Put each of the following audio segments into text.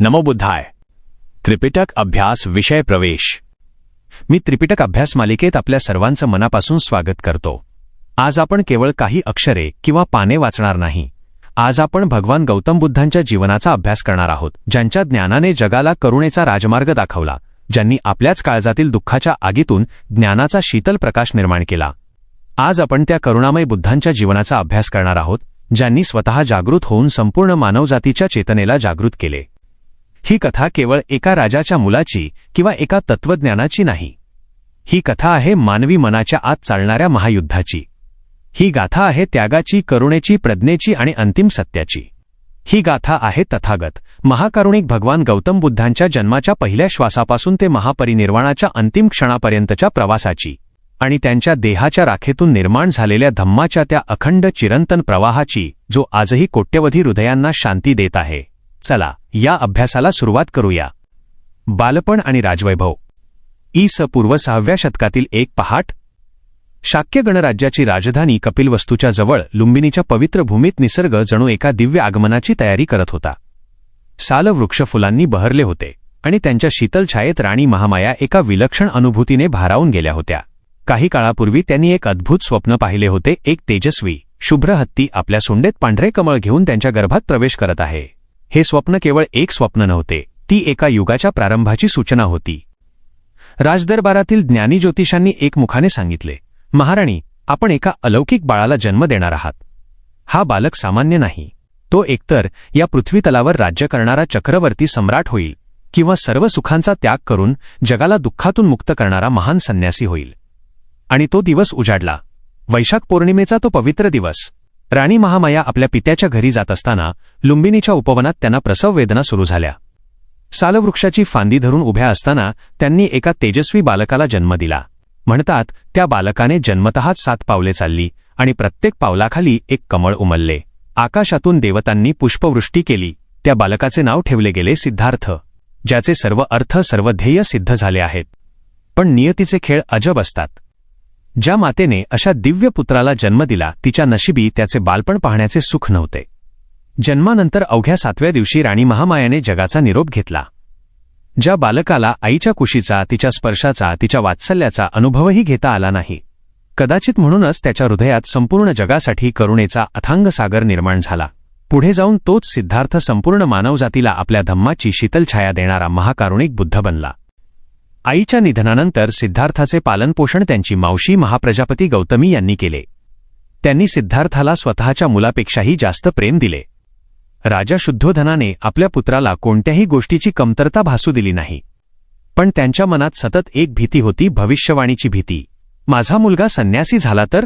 नमो बुद्धाय. त्रिपिटक अभ्यास विषय प्रवेश. मी त्रिपिटक अभ्यास मालिकेत आपल्या सर्वांचं मनापासून स्वागत करतो. आज आपण केवळ काही अक्षरे किंवा पाने वाचणार नाही. आज आपण भगवान गौतम बुद्धांच्या जीवनाचा अभ्यास करणार आहोत, ज्यांच्या ज्ञानाने जगाला करुणेचा राजमार्ग दाखवला, ज्यांनी आपल्याच काळजातील दुःखाच्या आगीतून ज्ञानाचा शीतल प्रकाश निर्माण केला. आज आपण त्या करुणामय बुद्धांच्या जीवनाचा अभ्यास करणार आहोत, ज्यांनी स्वतः जागृत होऊन संपूर्ण मानवजातीच्या चेतनेला जागृत केले. ही कथा केवळ एका राजाच्या मुलाची किंवा एका तत्त्वज्ञानाची नाही. ही कथा आहे मानवी मनाच्या आत चालणाऱ्या महायुद्धाची. ही गाथा आहे त्यागाची, करुणेची, प्रज्ञेची आणि अंतिम सत्याची. ही गाथा आहे तथागत महाकारुणिक भगवान गौतम बुद्धांच्या जन्माच्या पहिल्या श्वासापासून ते महापरिनिर्वाणाच्या अंतिम क्षणापर्यंतच्या प्रवासाची आणि त्यांच्या देहाच्या राखेतून निर्माण झालेल्या धम्माच्या त्या अखंड चिरंतन प्रवाहाची, जो आजही कोट्यवधी हृदयांना शांती देत आहे. चला या अभ्यासाला सुरुवात करूया. बालपण आणि राजवैभव. इ.स. पूर्व 6व्या शतकातील एक पहाट. शाक्य गणराज्याची राजधानी कपिलवस्तूच्या जवळ लुंबिनीच्या पवित्र भूमीत निसर्ग जणू एका दिव्य आगमनाची तयारी करत होता. साल वृक्ष फुलांनी बहरले होते आणि त्यांच्या शीतल छायेत राणी महामाया एका विलक्षण अनुभूतीने भारावून गेल्या होत्या. काही काळापूर्वी त्यांनी एक अद्भुत स्वप्न पाहिले होते. एक तेजस्वी शुभ्र हत्ती आपल्या सोंडेत पांढरे कमळ घेऊन त्यांच्या गर्भात प्रवेश करत आहे. हे स्वप्न केवळ एक स्वप्न नव्हते, ती एका युगाच्या प्रारंभाची सूचना होती. राजदरबारातील ज्ञानी ज्योतिषांनी एकमुखाने सांगितले, महाराणी, आपण एका अलौकिक बाळाला जन्म देणार आहात. हा बालक सामान्य नाही. तो एकतर या पृथ्वीतलावर राज्य करणारा चक्रवर्ती सम्राट होईल किंवा सर्व सुखांचा त्याग करून जगाला दुःखातून मुक्त करणारा महान संन्यासी होईल. आणि तो दिवस उजाडला. वैशाख पौर्णिमेचा तो पवित्र दिवस. राणी महामाया आपल्या पित्याच्या घरी जात असताना लुंबिनीच्या उपवनात त्यांना प्रसव वेदना सुरू झाल्या. सालवृक्षाची फांदी धरून उभ्या असताना त्यांनी एका तेजस्वी बालकाला जन्म दिला. म्हणतात, त्या बालकाने जन्मतःच 7 पावले चालली आणि प्रत्येक पावलाखाली एक कमळ उमलले. आकाशातून देवतांनी पुष्पवृष्टी केली. त्या बालकाचे नाव ठेवले गेले सिद्धार्थ, ज्याचे सर्व अर्थ, सर्व ध्येय सिद्ध झाले आहेत. पण नियतीचे खेळ अजब असतात. ज्या मातेने अशा दिव्य पुत्राला जन्म दिला, तिच्या नशिबी त्याचे बालपण पाहण्याचे सुख नव्हते. जन्मानंतर अवघ्या 7व्या दिवशी राणी महामायाने जगाचा निरोप घेतला. ज्या बालकाला आईच्या कुशीचा, तिच्या स्पर्शाचा, तिच्या वात्सल्याचा अनुभवही घेता आला नाही. कदाचित म्हणूनच त्याच्या हृदयात संपूर्ण जगासाठी करुणेचा अथांग सागर निर्माण झाला. पुढे जाऊन तोच सिद्धार्थ संपूर्ण मानवजातीला आपल्या धम्माची शीतल छाया देणारा महाकारुणिक बुद्ध बनला. आईच्या निधनानंतर सिद्धार्थाचे पालनपोषण त्यांची मावशी महाप्रजापती गौतमी यांनी केले. त्यांनी सिद्धार्थाला स्वतःच्या मुलापेक्षाही जास्त प्रेम दिले. राजा शुद्धोधनाने आपल्या पुत्राला कोणत्याही गोष्टीची कमतरता भासू दिली नाही. पण त्यांच्या मनात सतत एक भीती होती, भविष्यवाणीची भीती. माझा मुलगा संन्यासी झाला तर?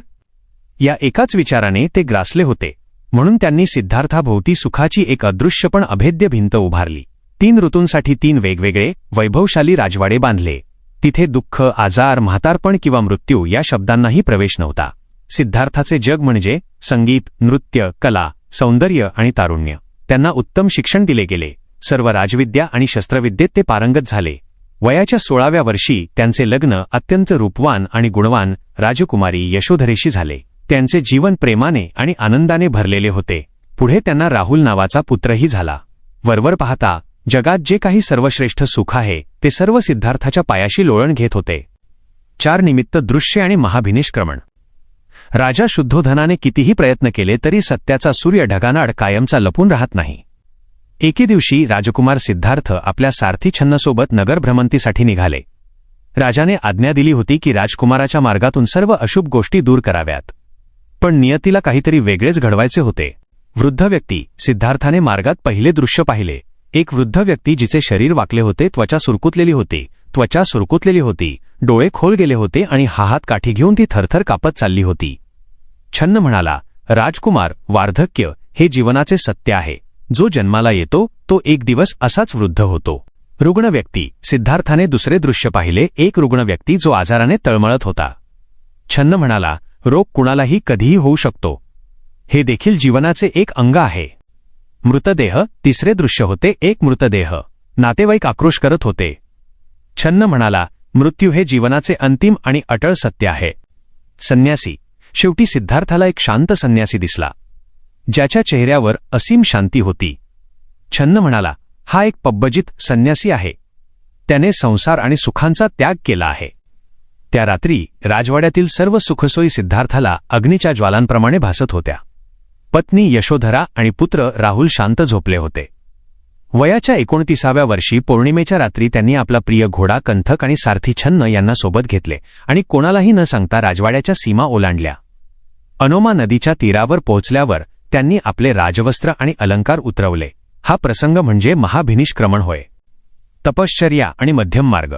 या एकाच विचाराने ते ग्रासले होते. म्हणून त्यांनी सिद्धार्थाभोवती सुखाची एक अदृश्य पण अभेद्य भिंत उभारली. 3 ऋतूंसाठी 3 वेगवेगळे वैभवशाली राजवाडे बांधले. तिथे दुःख, आजार, म्हातारपण किंवा मृत्यू या शब्दांनाही प्रवेश नव्हता. सिद्धार्थाचे जग म्हणजे संगीत, नृत्य, कला, सौंदर्य आणि तारुण्य. त्यांना उत्तम शिक्षण दिले गेले. सर्व राजविद्या आणि शस्त्रविद्येत ते पारंगत झाले. वयाच्या 16व्या वर्षी त्यांचे लग्न अत्यंत रूपवान आणि गुणवान राजकुमारी यशोधरेशी झाले. त्यांचे जीवन प्रेमाने आणि आनंदाने भरलेले होते. पुढे त्यांना राहुल नावाचा पुत्रही झाला. वरवर पाहता जगात जे काही सर्वश्रेष्ठ सुख आहे, ते सर्व सिद्धार्थाच्या पायाशी लोळण घेत होते. 4 निमित्त दृश्य आणि महाभिनिष्क्रमण. राजा शुद्धोधनाने कितीही प्रयत्न केले तरी सत्याचा सूर्य ढगानाड कायमचा लपून राहत नाही. एके दिवशी राजकुमार सिद्धार्थ आपल्या सारथी छन्नसोबत नगर भ्रमंतीसाठी निघाले. राजाने आज्ञा दिली होती की राजकुमाराच्या मार्गातून सर्व अशुभ गोष्टी दूर कराव्यात. पण नियतीला काहीतरी वेगळेच घडवायचे होते. वृद्ध व्यक्ती. सिद्धार्थाने मार्गात पहिले दृश्य पाहिले. एक वृद्ध व्यक्ती जिचे शरीर वाकले होते, त्वचा सुरकुतलेली होती, डोळे खोल गेले होते आणि हात काठी घेऊन ती थरथर कापत चालली होती. छन्न म्हणाला, राजकुमार, वार्धक्य हे जीवनाचे सत्य आहे. जो जन्माला येतो तो एक दिवस असाच वृद्ध होतो. रुग्ण व्यक्ती. सिद्धार्थाने दुसरे दृश्य पाहिले. एक रुग्ण व्यक्ती जो आजाराने तळमळत होता. छन्न म्हणाला, रोग कुणालाही कधीही होऊ शकतो. हे देखील जीवनाचे एक अंग आहे. मृतदेह. तिसरे दृश्य होते. एक मृतदेह. नातेवाईक आक्रोश करत होते. छन्न म्हणाला, मृत्यू हे जीवनाचे अंतिम आणि अटळ सत्य आहे. संन्यासी. शेवटी सिद्धार्थाला एक शांत संन्यासी दिसला, ज्याच्या चेहऱ्यावर असीम शांती होती. छन्न म्हणाला, हा एक पब्बजित संन्यासी आहे. त्याने संसार आणि सुखांचा त्याग केला आहे. त्या रात्री राजवाड्यातील सर्व सुखसोयी सिद्धार्थाला अग्नीच्या ज्वालांप्रमाणे भासत होत्या. पत्नी यशोधरा आणि पुत्र राहुल शांत झोपले होते. वयाच्या 29व्या वर्षी पौर्णिमेच्या रात्री त्यांनी आपला प्रिय घोडा कंथक आणि सारथी छन्न यांना सोबत घेतले आणि कोणालाही न सांगता राजवाड्याच्या सीमा ओलांडल्या. अनोमा नदीच्या तीरावर पोहोचल्यावर त्यांनी आपले राजवस्त्र आणि अलंकार उतरवले. हा प्रसंग म्हणजे महाभिनिष्क्रमण होय. तपश्चर्या आणि मध्यम मार्ग.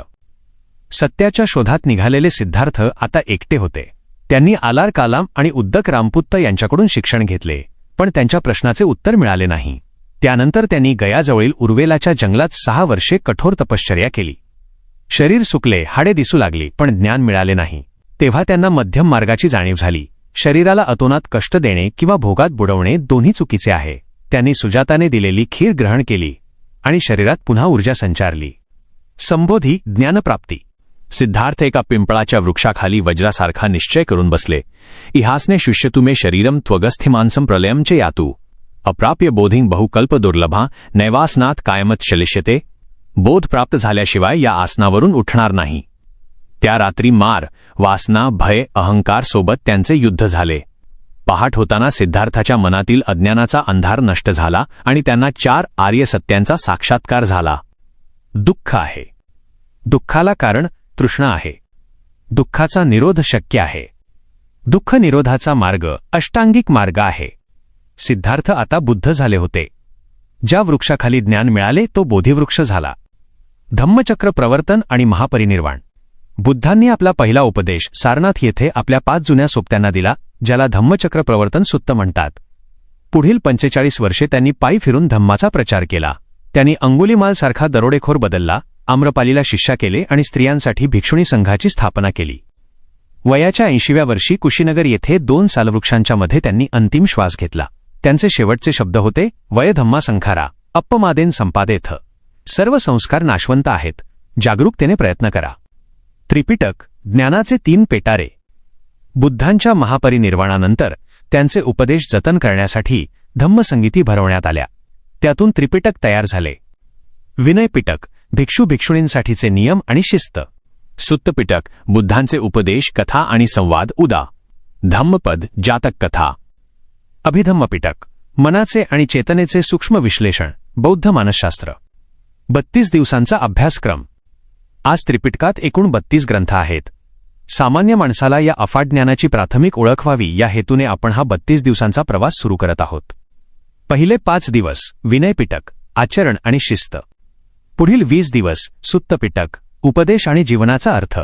सत्याच्या शोधात निघालेले सिद्धार्थ आता एकटे होते. त्यांनी आलार कालाम आणि उद्दक रामपुत्त यांच्याकडून शिक्षण घेतले, पण त्यांच्या प्रश्नाचे उत्तर मिळाले नाही. त्यानंतर त्यांनी गयाजवळील उर्वेलाच्या जंगलात 6 वर्षे कठोर तपश्चर्या केली. शरीर सुकले, हाडे दिसू लागली, पण ज्ञान मिळाले नाही. तेव्हा त्यांना मध्यम मार्गाची जाणीव झाली. शरीराला अतोनात कष्ट देणे किंवा भोगात बुडवणे दोन्ही चुकीचे आहे. त्यांनी सुजाताने दिलेली खीर ग्रहण केली आणि शरीरात पुन्हा ऊर्जा संचारली. संबोधी ज्ञानप्राप्ती. सिद्धार्थ एका पिंपळाच्या वृक्षाखाली वज्रासारखा निश्चय करून बसले. इहासने शिष्यतुमे शरीरम त्वगस्थिमांसं प्रलयम च यातू अप्राप्य बोधिंग बहुकल्प दुर्लभा नैवासनात कायमत शलिष्यते. बोध प्राप्त झाल्याशिवाय या आसनावरून उठणार नाही. त्या रात्री मार, वासना, भय, अहंकार सोबत त्यांचे युद्ध झाले. पहाट होताना सिद्धार्थाच्या मनातील अज्ञानाचा अंधार नष्ट झाला आणि त्यांना 4 आर्य सत्यांचा साक्षात्कार झाला. दुःख आहे. दुःखाला कारण तृष्णा आहे. दुःखाचा निरोध शक्य आहे. दुःख निरोधाचा मार्ग अष्टांगिक मार्ग आहे. सिद्धार्थ आता बुद्ध झाले होते. ज्या वृक्षाखाली ज्ञान मिळाले तो बोधिवृक्ष झाला. धम्मचक्र प्रवर्तन आणि महापरिनिर्वाण. बुद्धांनी आपला पहिला उपदेश सारनाथ येथे आपल्या 5 जुन्या सोबत्यांना दिला, ज्याला धम्मचक्र प्रवर्तन सुत्त म्हणतात. पुढील 45 वर्षे त्यांनी पायी फिरून धम्माचा प्रचार केला. त्यांनी अंगुलीमालसारखा दरोडेखोर बदलला, आम्रपालीला शिष्या केले आणि स्त्रियांसाठी भिक्षुणी संघाची स्थापना केली. वयाच्या 80व्या वर्षी कुशीनगर येथे 2 सालवृक्षांच्या मध्ये त्यांनी अंतिम श्वास घेतला. त्यांचे शेवटचे शब्द होते, वयधम्मा संखारा अप्पमादेन संपादेथ. सर्व संस्कार नाशवंत आहेत, जागरूकतेने प्रयत्न करा. त्रिपिटक ज्ञानाचे 3 पेटारे. बुद्धांच्या महापरिनिर्वाणानंतर त्यांचे उपदेश जतन करण्यासाठी धम्मसंगीती भरवण्यात आल्या. त्यातून त्रिपिटक तयार झाले. विनयपिटक भिक्षू भिक्षुणींसाठीचे नियम आणि शिस्त. सुत्तपिटक बुद्धांचे उपदेश, कथा आणि संवाद उदा. धम्मपद जातक कथा. अभिधम्मपिटक मनाचे आणि चेतनेचे सूक्ष्म विश्लेषण, बौद्ध मानसशास्त्र. 32 दिवसांचा अभ्यासक्रम. आज त्रिपिटकात एकूण 32 ग्रंथ आहेत. सामान्य माणसाला या अफाट ज्ञानाची प्राथमिक ओळख व्हावी या हेतूने आपण हा 32 दिवसांचा प्रवास सुरू करत आहोत. पहिले 5 दिवस विनयपिटक, आचरण आणि शिस्त. पुढील 20 दिवस सुत्तपिटक, उपदेश आणि जीवनाचा अर्थ.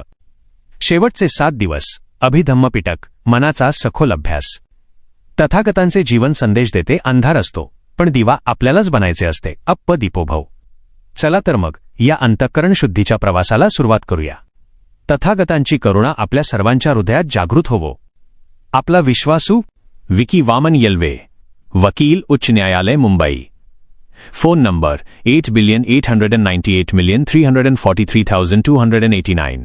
शेवटचे 7 दिवस अभिधम्मपिटक, मनाचा सखोल अभ्यास. तथागतांचे जीवन संदेश देते, अंधार असतो पण दिवा आपल्यालाच बनायचे असते. अप्प दीपोभव. चला तर मग या अंतःकरण शुद्धीच्या प्रवासाला सुरुवात करूया. तथागतांची करुणा आपल्या सर्वांच्या हृदयात जागृत होवो. आपला विश्वासू विकी वामन येल्वे, वकील, उच्च न्यायालय, मुंबई. Phone number 8,898,343,289.